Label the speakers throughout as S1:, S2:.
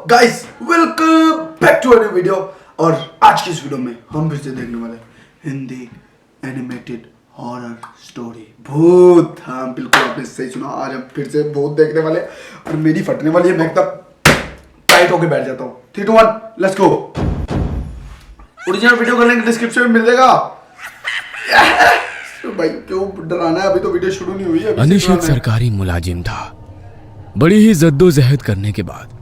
S1: Guys welcome back to a new video. और आज की इस वीडियो में हम फिर से देखने वाले हिंदी एनिमेटेड हॉरर स्टोरी भूत। हाँ बिल्कुल आपने सही सुना, आज हम फिर से भूत देखने वाले और मेरी फटने वाली है। मैं एकदम टाइट होके बैठ जाता हूँ। 3 2 1 लेट्स गो। ओरिजिनल वीडियो का लिंक डिस्क्रिप्शन में मिल जाएगा। भाई क्यों डराना है, अभी तो वीडियो शुरू नहीं हुई है।
S2: अनिश एक सरकारी मुलाजिम था। बड़ी ही जद्दोजहद करने के बाद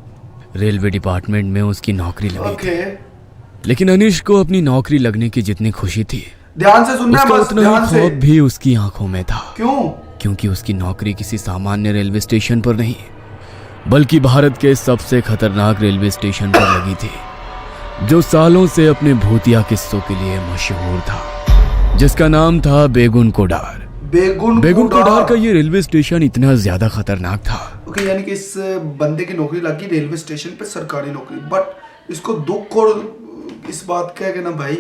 S2: रेलवे डिपार्टमेंट में उसकी नौकरी लगी थी। लेकिन अनिश को अपनी नौकरी लगने की जितनी खुशी थी,
S1: ध्यान से सुनना है बस,
S2: उतना
S1: ध्यान
S2: ही
S1: से।
S2: खौफ भी उसकी आंखों में था।
S1: क्यों?
S2: क्योंकि उसकी नौकरी किसी सामान्य रेलवे स्टेशन पर नहीं, बल्कि भारत के सबसे खतरनाक रेलवे स्टेशन पर लगी थी, जो सालों से अपने भूतिया किस्सों के लिए मशहूर था, जिसका नाम था बेगुन कोडार। बेगुन कोडार का ये रेलवे स्टेशन इतना ज्यादा खतरनाक था।
S1: ओके, यानी कि इस बंदे की नौकरी लगी रेलवे स्टेशन पे, सरकारी नौकरी, बट इसको दुख और इस बात का है कि ना भाई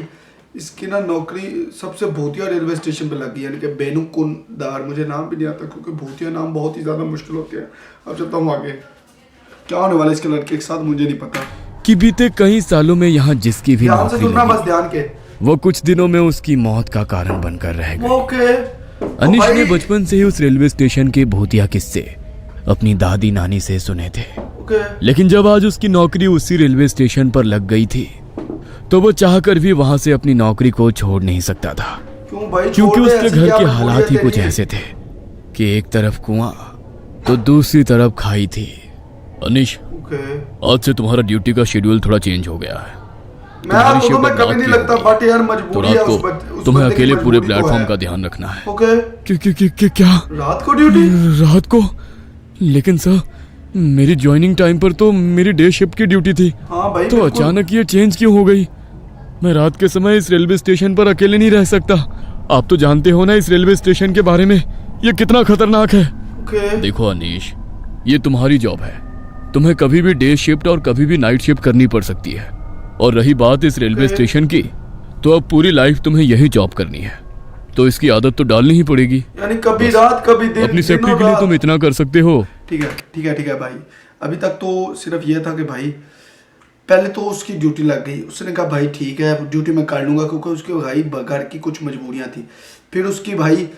S1: इसकी ना नौकरी सबसे भूतिया रेलवे स्टेशन पे लगी, यानी कि बेगुन-कोडार। मुझे नाम भी नहीं आता क्योंकि भूतिया नाम बहुत ही ज्यादा मुश्किल होते हैं। अब चलता हूँ आगे, क्या होने वाला इसके लड़के के साथ मुझे नहीं पता।
S2: कि बीते कई सालों में यहाँ जिसकी भी
S1: ध्यान से
S2: नौकरी
S1: सुनना
S2: लगी,
S1: बस, ध्यान के,
S2: वो कुछ दिनों में उसकी मौत का कारण बनकर रह गई।
S1: ओके।
S2: अनिश ने बचपन से ही उस रेलवे स्टेशन के भूतिया किस्से अपनी दादी नानी से सुने थे।
S1: ओके।
S2: लेकिन जब आज उसकी नौकरी उसी रेलवे स्टेशन पर लग गई थी, तो वो चाहकर भी वहां से अपनी नौकरी को छोड़ नहीं सकता था।
S1: क्यों भाई?
S2: क्योंकि
S1: छोड़ दे,
S2: उसके
S1: ऐसी
S2: घर
S1: क्या
S2: के
S1: मजबूरी
S2: हालात ही
S1: है
S2: कुछ
S1: तेरी?
S2: ऐसे थे कि एक तरफ कुआं तो दूसरी तरफ खाई थी। अनिश,
S1: ओके।
S2: आज से तुम्हारा ड्यूटी का शेड्यूल थोड़ा चेंज हो गया है।
S1: मैं आपको तो मैं कभी नहीं लगता, बट यार
S2: तो
S1: मजबूरी है
S2: रात
S1: उस
S2: को
S1: उस
S2: तुम्हें
S1: बंदे की
S2: अकेले पूरे
S1: मजबूरी तो
S2: प्लेटफॉर्म
S1: है।
S2: का ध्यान रखना है।
S1: ओके।
S2: क्या
S1: रात को ड्यूटी?
S2: रात को? लेकिन सर, मेरी ज्वाइनिंग टाइम पर तो मेरी डे शिफ्ट की ड्यूटी थी।
S1: हाँ भाई,
S2: तो
S1: बिल्कुल।
S2: अचानक ये चेंज क्यों हो गई? मैं रात के समय इस रेलवे स्टेशन पर अकेले नहीं रह सकता। आप तो जानते हो ना इस रेलवे स्टेशन के बारे में, ये कितना खतरनाक है।
S1: ओके।
S2: देखो अनीश, ये तुम्हारी जॉब है। तुम्हें कभी भी डे शिफ्ट और कभी भी नाइट शिफ्ट करनी पड़ सकती है। और रही बात इस रेलवे स्टेशन की, तो अब पूरी लाइफ तुम्हें यही जॉब करनी है, तो इसकी आदत तो डालनी ही पड़ेगी।
S1: यानी कभी रात कभी दिन,
S2: अपनी सेफ्टी
S1: दिनों
S2: के लिए
S1: रात।
S2: तुम इतना कर सकते हो।
S1: ठीक है भाई। अभी तक तो सिर्फ ये था कि भाई पहले तो उसकी ड्यूटी लग गई, उसने कहा भाई ठीक है ड्यूटी मैं कर लूंगा, क्योंकि उसके भाई घर की कुछ मजबूरियां थी। फिर उसकी भाई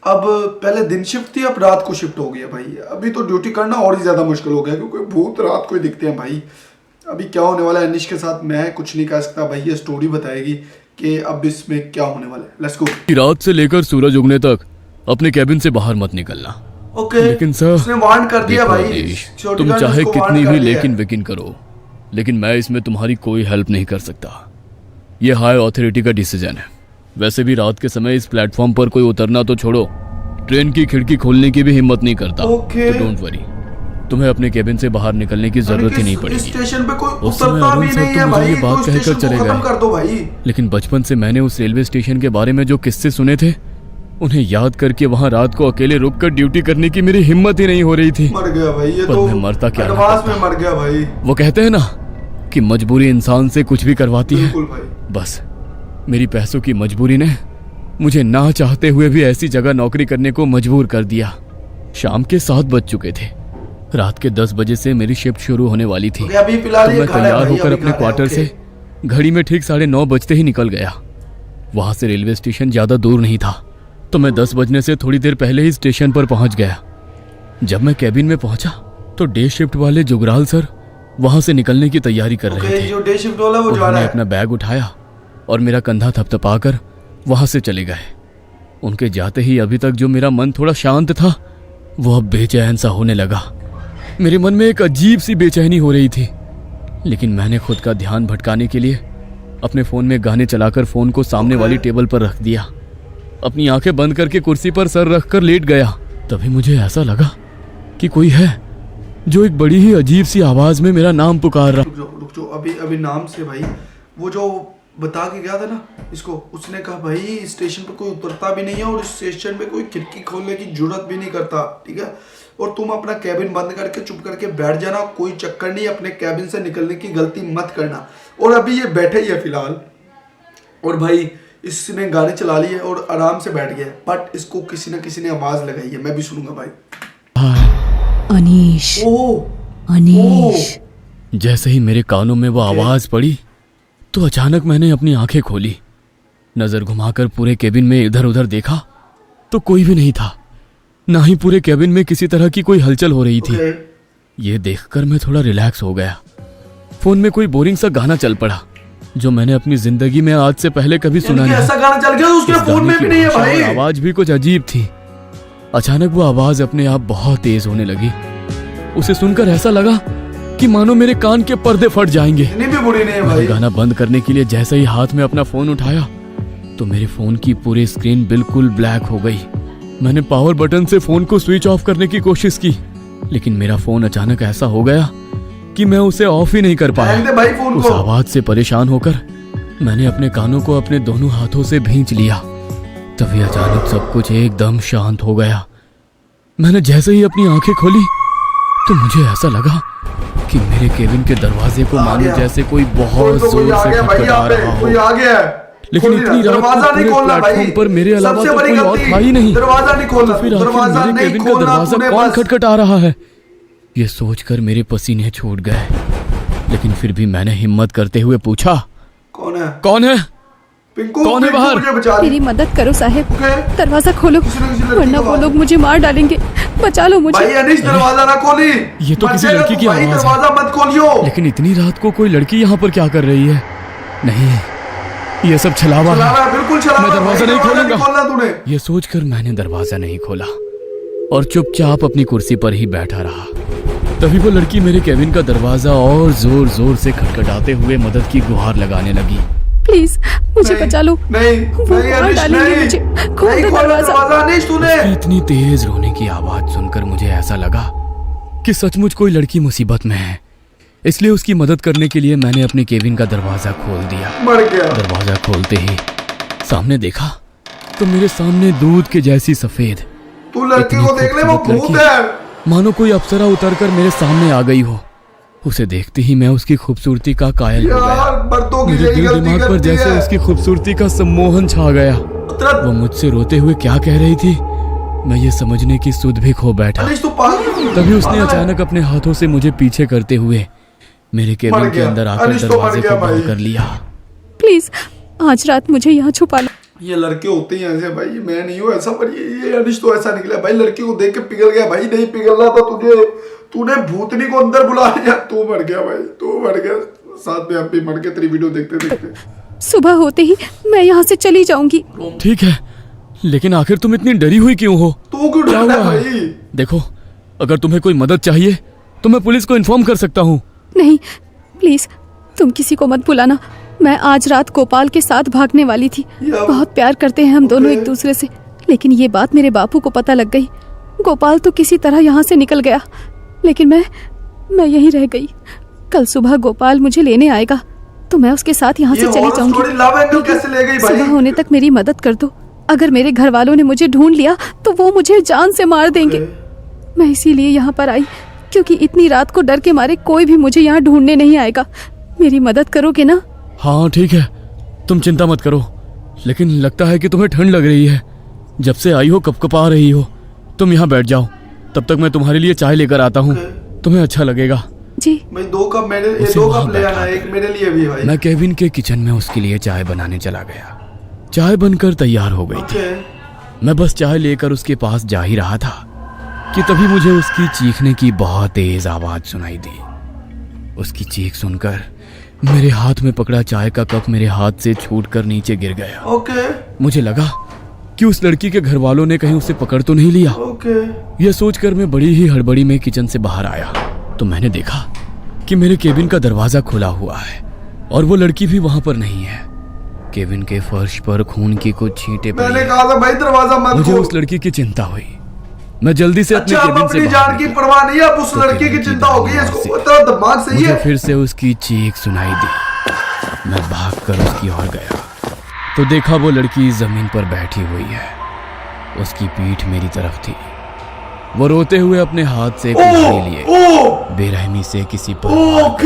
S1: अब पहले दिन शिफ्ट थी, अब रात को शिफ्ट हो गया भाई। अभी तो ड्यूटी करना और ही ज्यादा मुश्किल हो गया, क्योंकि भूत रात को ही दिखते हैं भाई। अभी क्या होने वाला है अनिश के साथ मैं कुछ नहीं कह सकता भाई, ये स्टोरी बताएगी कि अब इसमें क्या होने वाला है। Let's go.
S2: रात से लेकर सूरज उगने तक अपने कैबिन से बाहर मत निकलना।
S1: ओके।
S2: लेकिन सर,
S1: उसने वार्न कर दिया
S2: देखो
S1: भाई,
S2: अनीश,
S1: छोटी
S2: तुम
S1: गर्ल
S2: चाहे
S1: उसको
S2: कितनी
S1: warn कर
S2: भी
S1: दिया
S2: लेकिन
S1: है।
S2: वेकिन करो, लेकिन मैं इसमें तुम्हारी कोई हेल्प नहीं कर सकता। ये हाई अथॉरिटी का डिसीजन है। वैसे भी रात के समय इस प्लेटफॉर्म पर कोई उतरना तो छोड़ो, ट्रेन की खिड़की खोलने की भी हिम्मत नहीं करता।
S1: ओके।
S2: तो डोंट वरी, तुम्हें अपने कैबिन से बाहर निकलने की जरूरत ही नहीं पड़ेगी।
S1: स्टेशन पे कोई
S2: उस समय
S1: उतरता
S2: अरुण
S1: भी
S2: सर
S1: नहीं
S2: तो
S1: है
S2: मुझे
S1: भाई,
S2: ये बात
S1: तो
S2: कहकर
S1: स्टेशन
S2: चले
S1: को खत्म
S2: गए।
S1: कर दो भाई।
S2: लेकिन बचपन से मैंने उस रेलवे स्टेशन के बारे में जो किस्से सुने थे, उन्हें याद करके वहां रात को अकेले रुककर ड्यूटी करने की मेरी हिम्मत ही नहीं हो रही थी।
S1: मर गया भाई ये
S2: पर
S1: तो,
S2: मैं मरता क्या
S1: एडवांस में मर गया भाई।
S2: वो कहते हैं ना कि मजबूरी इंसान से कुछ भी करवाती है।
S1: बिल्कुल भाई।
S2: बस मेरी पैसों की मजबूरी ने मुझे ना चाहते हुए भी ऐसी जगह नौकरी करने को मजबूर कर दिया। शाम के 7 बज चुके थे। रात के 10 बजे से मेरी शिफ्ट शुरू होने वाली थी।
S1: अभी फिलहाल
S2: तो
S1: ये
S2: मैं
S1: घर है
S2: तैयार
S1: भाई,
S2: होकर
S1: अभी
S2: अपने
S1: घर है,
S2: क्वार्टर
S1: ओके।
S2: से घड़ी में ठीक 9:30 बजते ही निकल गया। वहां से रेलवे स्टेशन ज्यादा दूर नहीं था, तो मैं 10 बजने से थोड़ी देर पहले ही स्टेशन पर पहुंच गया। जब मैं कैबिन में पहुंचा तो डे शिफ्ट वाले जुगराल सर वहां से निकलने की तैयारी कर रहे
S1: ओके,
S2: थे।
S1: जो डे शिफ्ट वाला वो जा
S2: उन्होंने
S1: रहा है।
S2: अपना बैग उठाया और मेरा कंधा थपथपाकर वहां से चले गए। उनके जाते ही अभी तक जो मेरा मन थोड़ा शांत था, वो अब बेचैन सा होने लगा। मेरे मन में एक अजीब सी बेचैनी हो रही थी। लेकिन मैंने खुद का ध्यान भटकाने के लिए अपने फोन में गाने चलाकर फोन को सामने वाली टेबल पर रख दिया। अपनी आंखें बंद करके कुर्सी पर सर रखकर लेट गया। तभी मुझे ऐसा लगा कि कोई है जो एक बड़ी ही अजीब सी आवाज में मेरा नाम पुकार रहा।
S1: रुक जाओ, अभी नाम से भाई, वो जो बता के गया था ना इसको, उसने कहा भाई स्टेशन पे कोई उतरता भी नहीं है और स्टेशन पे कोई खिड़की खोलने की जरूरत भी नहीं करता, ठीक है। और तुम अपना कैबिन बंद करके चुप करके बैठ जाना, कोई चक्कर नहीं, अपने कैबिन से निकलने की गलती मत करना। और अभी ये बैठे ही है फिलहाल, और भाई इसने गाने चला लिए और आराम से बैठ गया, बट इसको किसी ना किसी ने आवाज लगाई है, मैं भी सुनूंगा भाई।
S3: अनीश,
S1: ओह
S3: अनीश,
S2: जैसे ही मेरे कानों में वो आवाज पड़ी तो अचानक मैंने अपनी आंखें खोली। नजर घुमाकर पूरे केबिन में इधर उधर देखा तो कोई भी नहीं था, ना ही पूरे केबिन में किसी तरह की कोई हलचल हो रही थी। ये देखकर मैं थोड़ा रिलैक्स हो गया। फोन में कोई बोरिंग सा गाना चल पड़ा जो मैंने अपनी जिंदगी में आज से पहले कभी सुना नहीं।
S1: ऐसा गाना चल गया तो उसके फोन में भी नहीं है भाई।
S2: आवाज भी कुछ अजीब थी। अचानक वो आवाज अपने आप बहुत तेज होने लगी। उसे सुनकर ऐसा लगा कि मानो मेरे कान के पर्दे फट जाएंगे।
S1: इतनी भी बुरी नहीं है भाई।
S2: गाना बंद करने के लिए जैसे ही हाथ में अपना फोन उठाया तो मेरे फोन की पूरी स्क्रीन बिल्कुल ब्लैक हो गई। मैंने पावर बटन से फोन को स्विच ऑफ करने की कोशिश की, लेकिन मेरा फोन अचानक ऐसा हो गया कि मैं उसे ऑफ ही नहीं कर पाया।
S1: भाई फोन
S2: उस आवाज से परेशान होकर मैंने अपने कानों को अपने दोनों हाथों से भींच लिया। तभी अचानक सब कुछ एकदम शांत हो गया। मैंने जैसे ही अपनी आंखें खोली तो मुझे ऐसा लगा कि मेरे केबिन के दरवाजे को मानो जैसे कोई बहुत जोर से खटखटा रहा हो। लेकिन इतनी रात को पूरे प्लेटफॉर्म पर मेरे अलावा तो कोई और था ही नहीं।
S1: दरवाजा नहीं खोलना,
S2: तो फिर आखिर मेरे केबिन का दरवाजा कौन खटखटा रहा है? ये सोचकर मेरे पसीने छूट गए, लेकिन फिर भी मैंने हिम्मत करते हुए पूछा, कौन है? कौन है? कौन है बाहर?
S3: मेरी मदद करो साहब, दरवाजा खोलो वरना वो लोग मुझे मार डालेंगे। बचा लो मुझे।
S1: भाई अनिश दरवाजा ना खोली।
S2: ये तो किसी लड़की की आवाज है।
S1: दरवाजा मत खोलियो।
S2: लेकिन इतनी रात को कोई लड़की यहाँ पर क्या कर रही है? नहीं, ये सब छलावा है।
S1: बिल्कुल छलावा।
S2: मैं दरवाजा नहीं खोलूंगा।
S1: खोलना तूने।
S2: ये सोचकर मैंने दरवाजा नहीं खोला और चुपचाप अपनी कुर्सी पर ही बैठा रहा। तभी वो लड़की मेरे केबिन का दरवाजा और जोर जोर से खटखटाते हुए मदद की गुहार लगाने लगी।
S3: प्लीज मुझे बचा लो।
S1: नहीं,
S3: वो मार डालेंगे मुझे। खोल दो दरवाजा।
S2: उसकी इतनी तेज रोने की आवाज सुनकर मुझे ऐसा लगा कि सचमुच कोई लड़की मुसीबत में है। इसलिए उसकी मदद करने के लिए मैंने अपने केबिन का दरवाजा खोल दिया।
S1: मर गया।
S2: दरवाजा खोलते ही सामने देखा तो मेरे सामने दूध के जैसी सफेद
S1: तू लड़की को देख ले, वो भूत है।
S2: मानो कोई अप्सरा उतरकर मेरे सामने आ गई हो। उसे देखते ही मैं उसकी खूबसूरती का कायल हो गया। मेरे दिल दिमाग पर जैसे उसकी खूबसूरती का सम्मोहन छा गया। वो मुझसे रोते हुए क्या कह रही थी मैं ये समझने की सुध भी खो बैठा। तभी उसने अचानक अपने हाथों से मुझे पीछे करते हुए मेरे केबिन के अंदर आकर दरवाजे को बंद कर लिया।
S3: प्लीज आज रात मुझे यहाँ छुपा लो।
S1: ये लड़के होते ही ऐसे भाई। मैं नहीं हूँ ऐसा, पर ये अनिश तो ऐसा निकला भाई। लड़की को देख के पिघल गया भाई। नहीं पिघलना था तुझे। तूने भूतनी को अंदर बुला लिया। तू मर गया भाई, तू मर गया। साथ में हम भी मर के तेरी वीडियो देखते देखते।
S3: सुबह होते ही मैं यहाँ से चली जाऊंगी।
S2: ठीक है, लेकिन आखिर तुम इतनी डरी हुई क्यों हो?
S1: तू क्यों डरा है भाई?
S2: देखो, अगर तुम्हें कोई मदद चाहिए तो मैं पुलिस को इन्फॉर्म कर सकता हूँ।
S3: नहीं प्लीज तुम किसी को मत बुलाना। मैं आज रात गोपाल के साथ भागने वाली थी। बहुत प्यार करते हैं हम दोनों एक दूसरे से, लेकिन ये बात मेरे बापू को पता लग गई। गोपाल तो किसी तरह यहाँ से निकल गया, लेकिन मैं यहीं रह गई। कल सुबह गोपाल मुझे लेने आएगा तो मैं उसके साथ यहाँ से चली जाऊंगी। सुबह होने तक मेरी मदद कर दो। अगर मेरे घर वालों ने मुझे ढूंढ लिया तो वो मुझे जान से मार देंगे। मैं इसीलिए यहाँ पर आई क्योंकि इतनी रात को डर के मारे कोई भी मुझे यहाँ ढूंढने नहीं आएगा। मेरी मदद करोगे ना?
S2: हाँ ठीक है, तुम चिंता मत करो। लेकिन लगता है कि तुम्हें ठंड लग रही है। जब से आई हो कपकपा रही हो। तुम यहाँ बैठ जाओ, तब तक मैं तुम्हारे लिए चाय लेकर आता हूँ। तुम्हें अच्छा लगेगा।
S3: जी
S1: भाई 2 कप ले आना, एक मेरे लिए भी भाई।
S2: मैं केबिन के किचन में उसके लिए चाय बनाने चला गया। चाय बनकर तैयार हो गई थी। मैं बस चाय लेकर उसके पास जा ही रहा था कि तभी मुझे उसकी चीखने की बहुत तेज आवाज सुनाई दी। उसकी चीख सुनकर मेरे हाथ में पकड़ा चाय का कप मेरे हाथ से छूटकर नीचे गिर गया। मुझे लगा कि उस लड़की के घर वालों ने कहीं उसे पकड़ तो नहीं लिया। यह सोचकर मैं बड़ी ही हड़बड़ी में किचन से बाहर आया तो मैंने देखा कि मेरे केबिन का दरवाजा खुला हुआ है और वो लड़की भी वहां पर नहीं है। केबिन के फर्श पर खून की कुछ छींटे पड़ी।
S1: मैंने कहा था भाई दरवाजा मत खोल।
S2: मुझे उस लड़की की चिंता हुई। मैं जल्दी से अपने केबिन से
S1: जान की परवाह नहीं है, अब उस लड़की की चिंता हो गई। इसको तेरा दिमाग सही है।
S2: मुझे फिर से उसकी चीख सुनाई दी। मैं भागकर उसकी ओर गया तो देखा वो लड़की जमीन पर बैठी हुई है। उसकी पीठ मेरी तरफ थी। वो रोते हुए अपने हाथ से कुल्हाड़ी लिए बेरहमी से किसी पर।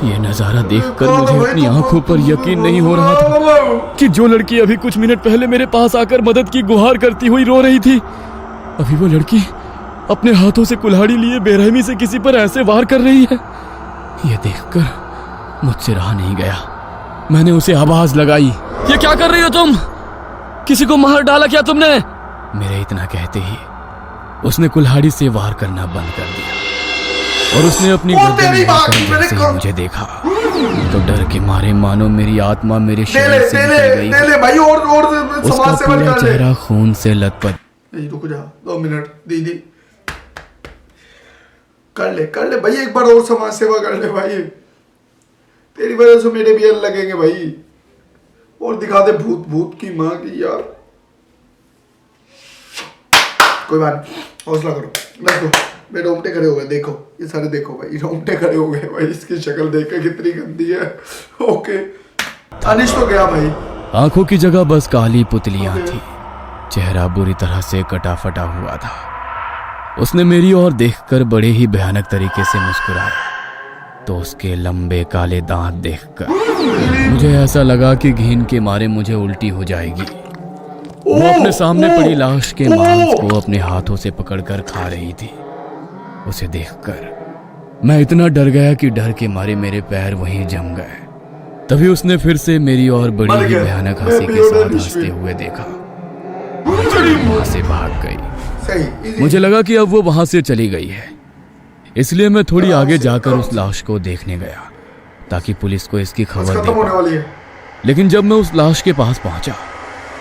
S2: ये नजारा देखकर मुझे अपनी आंखों पर यकीन नहीं हो रहा था कि जो लड़की अभी कुछ मिनट पहले मेरे पास आकर मदद की गुहार करती हुई रो रही थी, अभी वो लड़की अपने हाथों से कुल्हाड़ी लिए बेरहमी से किसी पर ऐसे वार कर रही है। ये देखकर मुझसे रहा नहीं गया। मैंने उसे आवाज लगाई, ये क्या कर रही हो तुम? किसी को मार डाला क्या तुमने? मेरे इतना कहते ही उसने कुल्हाड़ी से वार करना बंद कर दिया और उसने अपनी गर्दन हिलाकर जैसे ही मुझे देखा तो डर के मारे मानो मेरी आत्मा मेरे शरीर से निकल गई।
S1: ले भाई और
S2: उसका पूरा चेहरा खून से लथपथ।
S1: रुक जा 2 मिनट दीदी, कर ले भाई, एक बार और समाज सेवा कर ले भाई, तेरी वजह से मेरे भी अल लगेंगे भाई। और दिखा दे भूत की माँ की यार। कोई बात नहीं, हौसला करो, लेट्स गो। मेरे रोंगटे खड़े हो गए, देखो ये सारे, देखो भाई रोंगटे खड़े हो गए भाई, इसकी शक्ल देख के कितनी गंदी है। ओके अनिश तो गया भाई।
S2: आंखों की जगह बस काली पुतलियां थी, चेहरा बुरी तरह से कटा फटा हुआ था। उसने मेरी ओर देखकर बड़े ही भयानक तरीके से मुस्कुराया तो उसके लंबे काले दांत देखकर मुझे ऐसा लगा कि घिन के मारे मुझे उल्टी हो जाएगी। वो अपने सामने पड़ी लाश के मांस को अपने हाथों से पकड़कर खा रही थी। उसे देखकर मैं इतना डर गया कि डर के मारे मेरे पैर वहीं जम गए। तभी उसने फिर से मेरी ओर बड़ी ही भयानक हंसी के साथ हंसते हुए देखा, वहां से भाग गई। मुझे लगा कि अब वो वहां से चली गई है, इसलिए मैं थोड़ी आगे जाकर उस लाश को देखने गया ताकि पुलिस को इसकी खबर दे पाऊं। लेकिन जब मैं उस लाश के पास पहुंचा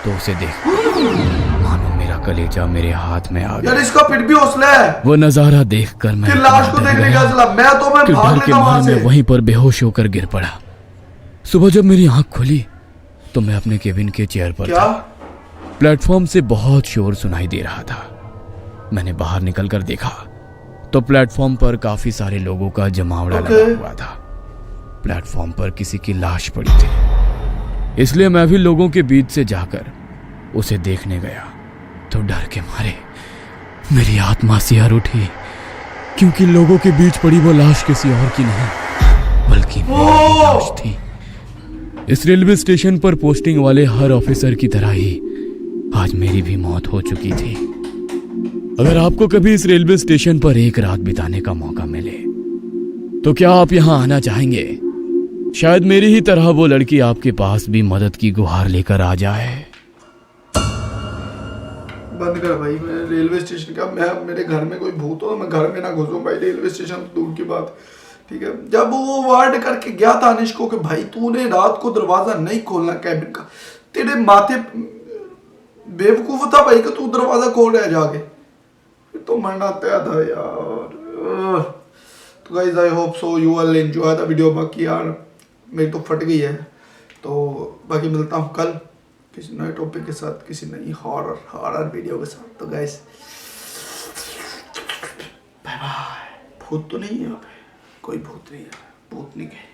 S2: तो उसे देख मानो मेरा कलेजा मेरे हाथ में आ गया।
S1: यार इसका फिर भी हौसला है।
S2: वो नजारा देखकर मैं
S1: लाश को देखने का चला, मैं भाग
S2: लेता वहां से। मैं वहीं पर बेहोश होकर गिर पड़ा। सुबह जब मेरी आंख खुली तो मैं अपने केबिन के चेयर पर था। प्लेटफॉर्म से बहुत शोर सुनाई दे रहा था। मैंने बाहर निकलकर देखा तो प्लेटफॉर्म पर काफी सारे लोगों का जमावड़ा लगा हुआ था। प्लेटफॉर्म पर किसी की लाश पड़ी थी, इसलिए मैं भी लोगों के बीच से जाकर उसे देखने गया तो डर के मारे मेरी आत्मा सिहर उठी, क्योंकि लोगों के बीच पड़ी वो लाश किसी और की नहीं बल्कि मेरी लाश थी। इस रेलवे स्टेशन पर पोस्टिंग वाले हर ऑफिसर की तरह ही आज मेरी भी मौत हो चुकी थी। अगर आपको कभी इस रेलवे स्टेशन पर एक रात बिताने का मौका मिले तो क्या आप यहां आना चाहेंगे? शायद मेरी ही तरह वो लड़की आपके पास भी मदद की गुहार लेकर आ जाए।
S1: बंद कर भाई, मैं रेलवे स्टेशन का, मैं मेरे घर में कोई भूत हो मैं घर में ना घुसूं भाई, रेलवे स्टेशन तो दूर की बात, ठीक है। जब वो वार्ड करके गया था अनिश को कि भाई तूने रात को दरवाजा नहीं खोलना कैबिन का, तेरे माथे बेवकूफ था भाई कि तू दरवाजा खोल रहा है जाके, फिर तो मरना तय था यार। तो guys I hope so you will enjoy the video. बाकी यार मेरी तो फट गई है, तो बाकी मिलता हूँ कल किसी नए टॉपिक के साथ, किसी नई हॉरर वीडियो के साथ। तो गाइस बाय बाय। भूत तो नहीं है यहाँ पे, कोई भूत नहीं है, भूत नहीं गए।